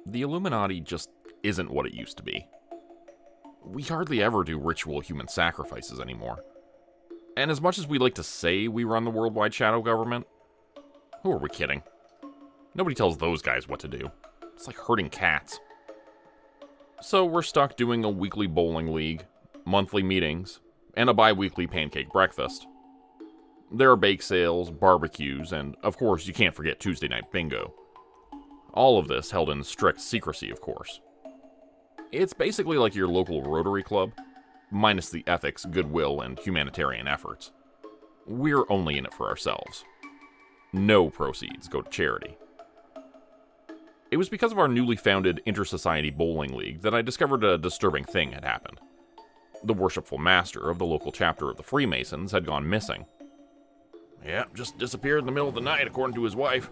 The Illuminati just isn't what it used to be. We hardly ever do ritual human sacrifices anymore. And as much as we like to say we run the worldwide shadow government, who are we kidding? Nobody tells those guys what to do. It's like herding cats. So we're stuck doing a weekly bowling league, monthly meetings, and a bi-weekly pancake breakfast. There are bake sales, barbecues, and of course you can't forget Tuesday night bingo. All of this held in strict secrecy, of course. It's basically like your local Rotary Club, minus the ethics, goodwill, and humanitarian efforts. We're only in it for ourselves. No proceeds go to charity. It was because of our newly founded Inter-Society Bowling League that I discovered a disturbing thing had happened. The worshipful master of the local chapter of the Freemasons had gone missing. Yeah, just disappeared in the middle of the night, according to his wife.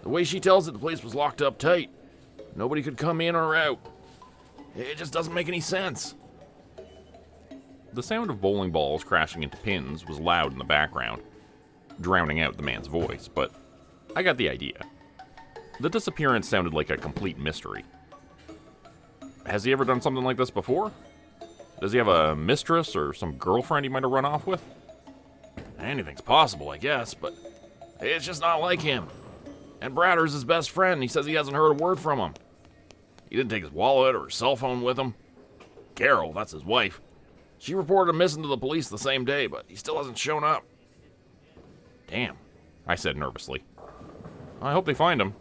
The way she tells it, the place was locked up tight. Nobody could come in or out. It just doesn't make any sense. The sound of bowling balls crashing into pins was loud in the background, drowning out the man's voice, but I got the idea. The disappearance sounded like a complete mystery. Has he ever done something like this before? Does he have a mistress or some girlfriend he might have run off with? Anything's possible, I guess, but it's just not like him. And Bradder's his best friend. He says he hasn't heard a word from him. He didn't take his wallet or his cell phone with him. Carol, that's his wife. She reported him missing to the police the same day, but he still hasn't shown up. Damn, I said nervously. I hope they find him.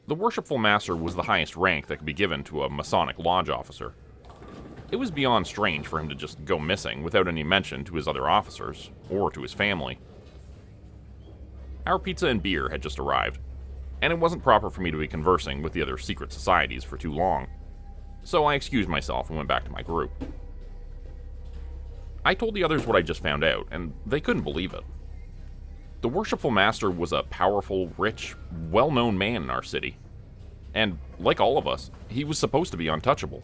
The Worshipful Master was the highest rank that could be given to a Masonic Lodge officer. It was beyond strange for him to just go missing without any mention to his other officers, or to his family. Our pizza and beer had just arrived, and it wasn't proper for me to be conversing with the other secret societies for too long, so I excused myself and went back to my group. I told the others what I just found out, and they couldn't believe it. The Worshipful Master was a powerful, rich, well-known man in our city. And, like all of us, he was supposed to be untouchable.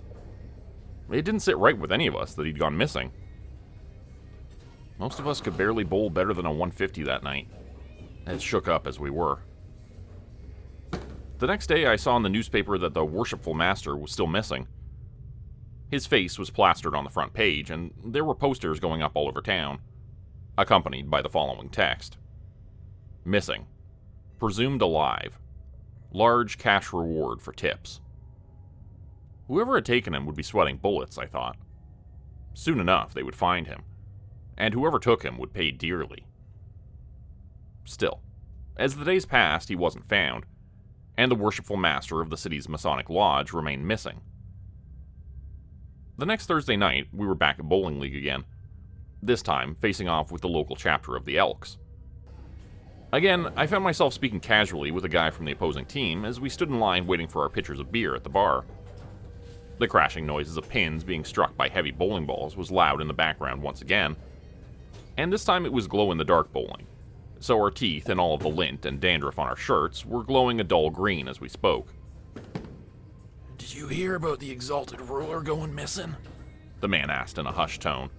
It didn't sit right with any of us that he'd gone missing. Most of us could barely bowl better than a 150 that night, as shook up as we were. The next day I saw in the newspaper that the Worshipful Master was still missing. His face was plastered on the front page, and there were posters going up all over town, accompanied by the following text. Missing. Presumed alive. Large cash reward for tips. Whoever had taken him would be sweating bullets, I thought. Soon enough, they would find him, and whoever took him would pay dearly. Still, as the days passed, he wasn't found, and the Worshipful Master of the city's Masonic Lodge remained missing. The next Thursday night, we were back at Bowling League again, this time facing off with the local chapter of the Elks. Again, I found myself speaking casually with a guy from the opposing team as we stood in line waiting for our pitchers of beer at the bar. The crashing noises of pins being struck by heavy bowling balls was loud in the background once again, and this time it was glow-in-the-dark bowling, so our teeth and all of the lint and dandruff on our shirts were glowing a dull green as we spoke. "Did you hear about the exalted ruler going missing?" the man asked in a hushed tone.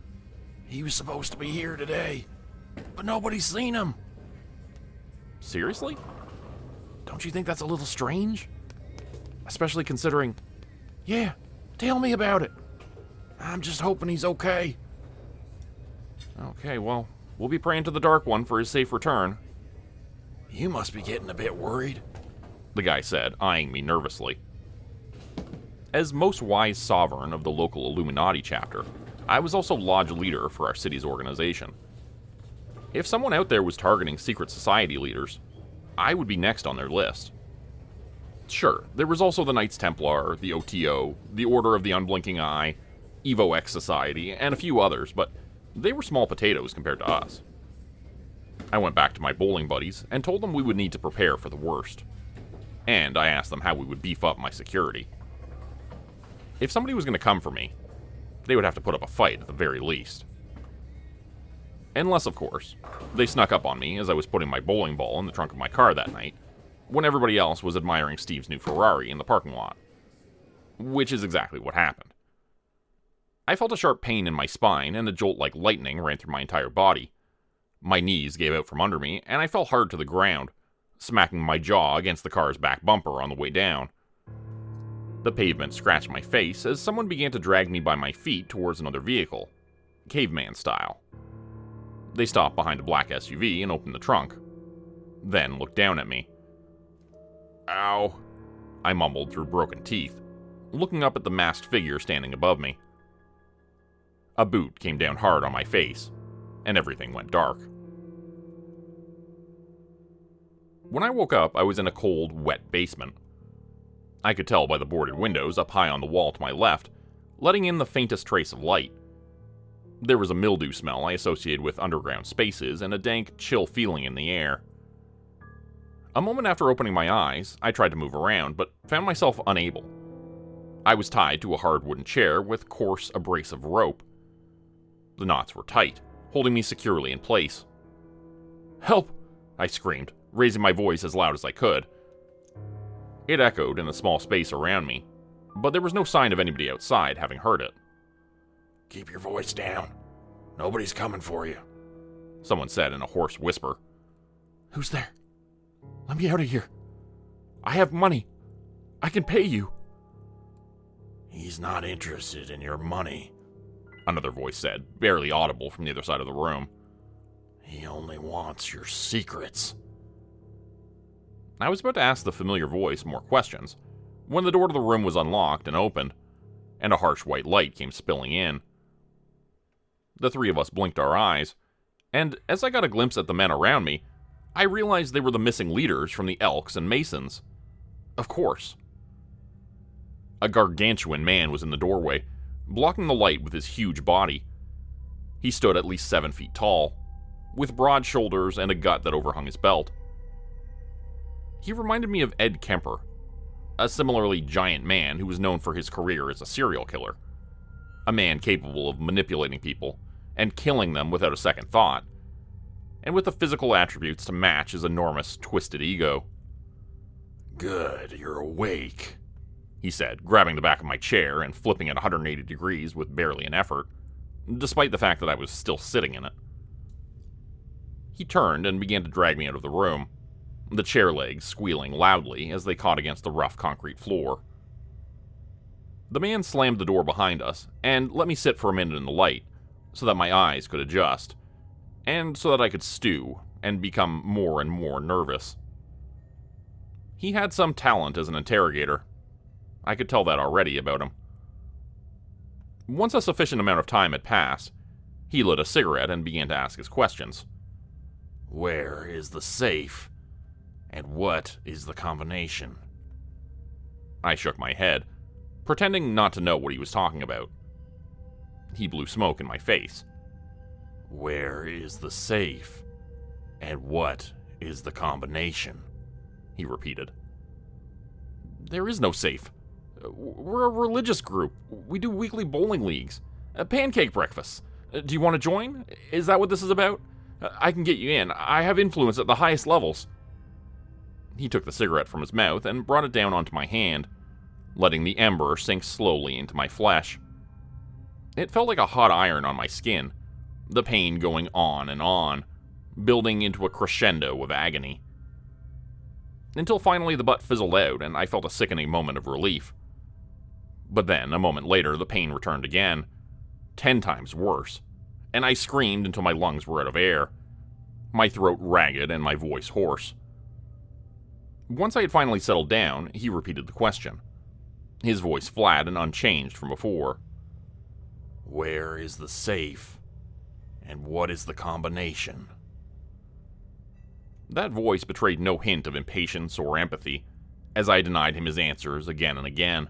"He was supposed to be here today, but nobody's seen him." Seriously? Don't you think that's a little strange? Especially considering... Yeah, tell me about it. I'm just hoping he's okay. Okay, well, we'll be praying to the Dark One for his safe return. You must be getting a bit worried, the guy said, eyeing me nervously. As most wise sovereign of the local Illuminati chapter, I was also lodge leader for our city's organization. If someone out there was targeting secret society leaders, I would be next on their list. Sure, there was also the Knights Templar, the OTO, the Order of the Unblinking Eye, Evo X Society, and a few others, but they were small potatoes compared to us. I went back to my bowling buddies and told them we would need to prepare for the worst. And I asked them how we would beef up my security. If somebody was going to come for me, they would have to put up a fight at the very least. Unless, of course, they snuck up on me as I was putting my bowling ball in the trunk of my car that night, when everybody else was admiring Steve's new Ferrari in the parking lot. Which is exactly what happened. I felt a sharp pain in my spine, and a jolt like lightning ran through my entire body. My knees gave out from under me, and I fell hard to the ground, smacking my jaw against the car's back bumper on the way down. The pavement scratched my face as someone began to drag me by my feet towards another vehicle, caveman style. They stopped behind a black SUV and opened the trunk, then looked down at me. "Ow," I mumbled through broken teeth, looking up at the masked figure standing above me. A boot came down hard on my face, and everything went dark. When I woke up, I was in a cold, wet basement. I could tell by the boarded windows up high on the wall to my left, letting in the faintest trace of light. There was a mildew smell I associated with underground spaces and a dank, chill feeling in the air. A moment after opening my eyes, I tried to move around, but found myself unable. I was tied to a hard wooden chair with coarse, abrasive rope. The knots were tight, holding me securely in place. "Help!" I screamed, raising my voice as loud as I could. It echoed in the small space around me, but there was no sign of anybody outside having heard it. "Keep your voice down. Nobody's coming for you," someone said in a hoarse whisper. "Who's there? Let me out of here. I have money. I can pay you." "He's not interested in your money," another voice said, barely audible from the other side of the room. "He only wants your secrets." I was about to ask the familiar voice more questions when the door to the room was unlocked and opened, and a harsh white light came spilling in. The three of us blinked our eyes, and as I got a glimpse at the men around me, I realized they were the missing leaders from the Elks and Masons. Of course. A gargantuan man was in the doorway, blocking the light with his huge body. He stood at least 7 feet tall, with broad shoulders and a gut that overhung his belt. He reminded me of Ed Kemper, a similarly giant man who was known for his career as a serial killer. A man capable of manipulating people and killing them without a second thought, and with the physical attributes to match his enormous, twisted ego. "Good, you're awake," he said, grabbing the back of my chair and flipping it 180 degrees with barely an effort, despite the fact that I was still sitting in it. He turned and began to drag me out of the room, the chair legs squealing loudly as they caught against the rough concrete floor. The man slammed the door behind us and let me sit for a minute in the light so that my eyes could adjust, and so that I could stew and become more and more nervous. He had some talent as an interrogator. I could tell that already about him. Once a sufficient amount of time had passed, he lit a cigarette and began to ask his questions. "Where is the safe? And what is the combination?" I shook my head, pretending not to know what he was talking about. He blew smoke in my face. "Where is the safe? And what is the combination?" he repeated. "There is no safe. We're a religious group. We do weekly bowling leagues. Pancake breakfasts. Do you want to join? Is that what this is about? I can get you in. I have influence at the highest levels." He took the cigarette from his mouth and brought it down onto my hand, letting the ember sink slowly into my flesh. It felt like a hot iron on my skin, the pain going on, building into a crescendo of agony. Until finally the butt fizzled out and I felt a sickening moment of relief. But then, a moment later, the pain returned again, 10 times worse, and I screamed until my lungs were out of air, my throat ragged and my voice hoarse. Once I had finally settled down, he repeated the question, his voice flat and unchanged from before. "Where is the safe? And what is the combination?" That voice betrayed no hint of impatience or empathy, as I denied him his answers again and again.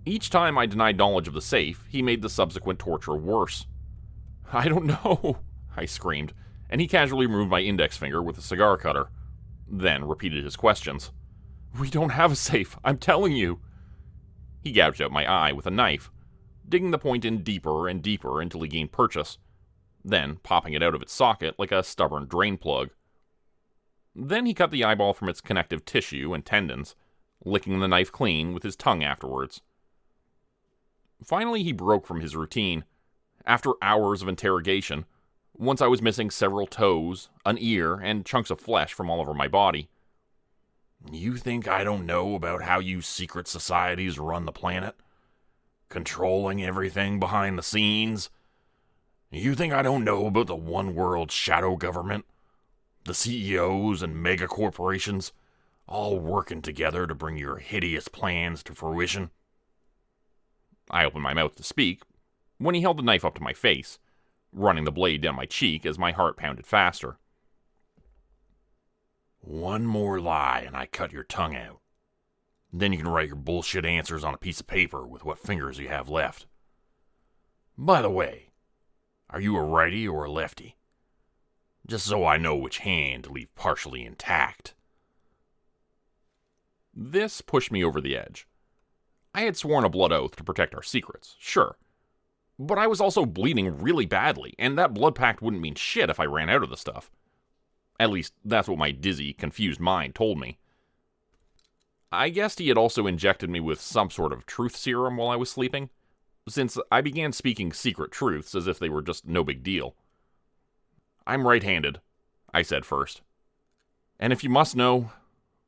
Each time I denied knowledge of the safe, he made the subsequent torture worse. "I don't know," I screamed, and he casually removed my index finger with a cigar cutter, then repeated his questions. "We don't have a safe, I'm telling you." He gouged out my eye with a knife, digging the point in deeper and deeper until he gained purchase, then popping it out of its socket like a stubborn drain plug. Then he cut the eyeball from its connective tissue and tendons, licking the knife clean with his tongue afterwards. Finally, he broke from his routine. After hours of interrogation, Once I was missing several toes, an ear, and chunks of flesh from all over my body. You think I don't know about how you secret societies run the planet? Controlling everything behind the scenes? You think I don't know about the one world shadow government? The CEOs and mega corporations all working together to bring your hideous plans to fruition? I opened my mouth to speak when he held the knife up to my face, running the blade down my cheek as my heart pounded faster. One more lie and I cut your tongue out. Then you can write your bullshit answers on a piece of paper with what fingers you have left. By the way, are you a righty or a lefty? Just so I know which hand to leave partially intact. This pushed me over the edge. I had sworn a blood oath to protect our secrets, sure. But I was also bleeding really badly, and that blood pact wouldn't mean shit if I ran out of the stuff. At least, that's what my dizzy, confused mind told me. I guessed he had also injected me with some sort of truth serum while I was sleeping, since I began speaking secret truths as if they were just no big deal. I'm right-handed, I said first. And if you must know,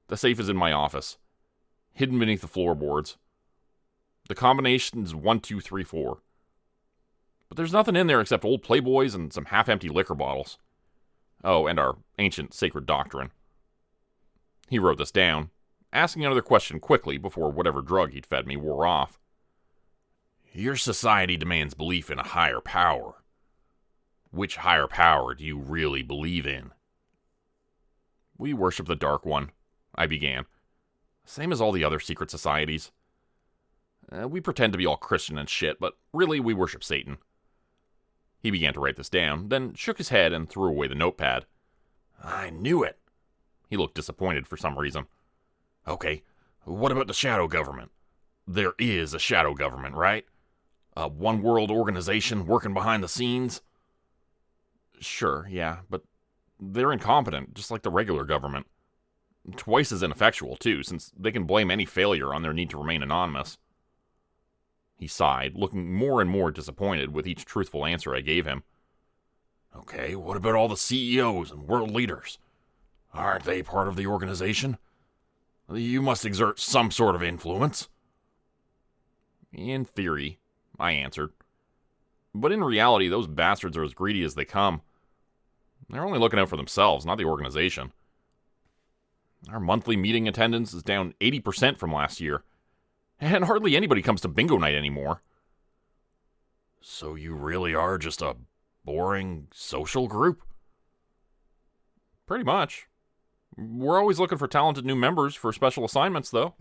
the safe is in my office, hidden beneath the floorboards. The combination is 1, 2, 3, 4. But there's nothing in there except old Playboys and some half-empty liquor bottles. Oh, and our ancient sacred doctrine. He wrote this down, asking another question quickly before whatever drug he'd fed me wore off. Your society demands belief in a higher power. Which higher power do you really believe in? We worship the Dark One, I began. Same as all the other secret societies. We pretend to be all Christian and shit, but really we worship Satan. He began to write this down, then shook his head and threw away the notepad. I knew it. He looked disappointed for some reason. Okay, what about the shadow government? There is a shadow government, right? A one-world organization working behind the scenes? Sure, yeah, but they're incompetent, just like the regular government. Twice as ineffectual, too, since they can blame any failure on their need to remain anonymous. He sighed, looking more and more disappointed with each truthful answer I gave him. Okay, what about all the CEOs and world leaders? Aren't they part of the organization? You must exert some sort of influence. In theory, I answered. But in reality, those bastards are as greedy as they come. They're only looking out for themselves, not the organization. Our monthly meeting attendance is down 80% from last year. And hardly anybody comes to bingo night anymore. So you really are just a boring social group? Pretty much. We're always looking for talented new members for special assignments, though.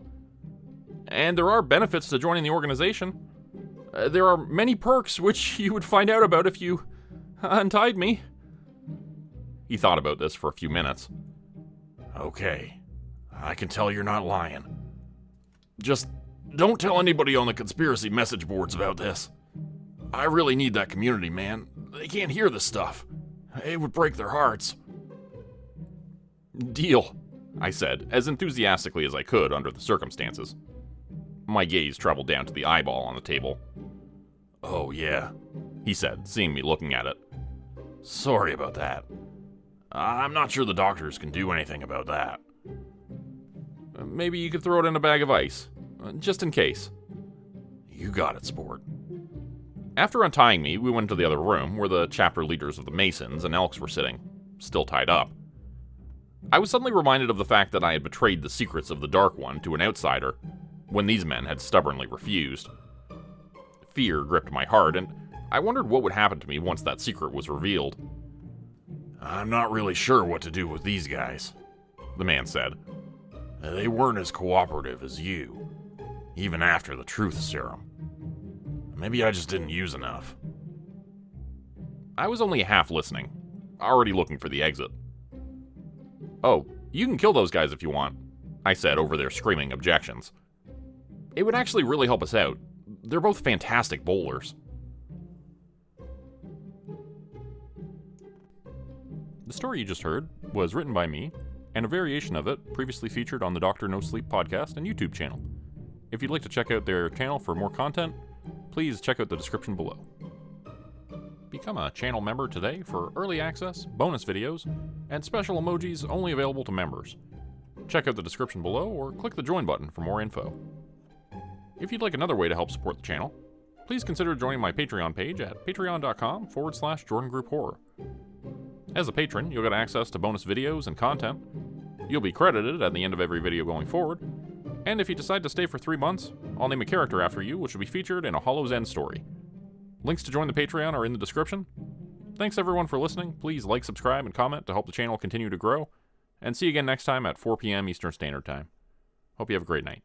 And there are benefits to joining the organization. There are many perks which you would find out about if you untied me. He thought about this for a few minutes. Okay, I can tell you're not lying. Just don't tell anybody on the conspiracy message boards about this. I really need that community, man. They can't hear this stuff. It would break their hearts. Deal, I said, as enthusiastically as I could under the circumstances. My gaze traveled down to the eyeball on the table. Oh, yeah, he said, seeing me looking at it. Sorry about that. I'm not sure the doctors can do anything about that. Maybe you could throw it in a bag of ice, just in case. You got it, sport. After untying me, we went to the other room where the chapter leaders of the Masons and Elks were sitting, still tied up. I was suddenly reminded of the fact that I had betrayed the secrets of the Dark One to an outsider, when these men had stubbornly refused. Fear gripped my heart, and I wondered what would happen to me once that secret was revealed. I'm not really sure what to do with these guys, the man said. They weren't as cooperative as you, even after the truth serum. Maybe I just didn't use enough. I was only half listening, already looking for the exit. Oh, you can kill those guys if you want, I said over their screaming objections. It would actually really help us out. They're both fantastic bowlers. The story you just heard was written by me, and a variation of it previously featured on the Dr. Nosleep podcast and YouTube channel. If you'd like to check out their channel for more content, please check out the description below. Become a channel member today for early access, bonus videos, and special emojis only available to members. Check out the description below or click the join button for more info. If you'd like another way to help support the channel, please consider joining my Patreon page at patreon.com/JordanGroupeHorror. As a patron, you'll get access to bonus videos and content. You'll be credited at the end of every video going forward. And if you decide to stay for 3 months, I'll name a character after you, which will be featured in a Hollow's End story. Links to join the Patreon are in the description. Thanks everyone for listening. Please like, subscribe, and comment to help the channel continue to grow. And see you again next time at 4 p.m. Eastern Standard Time. Hope you have a great night.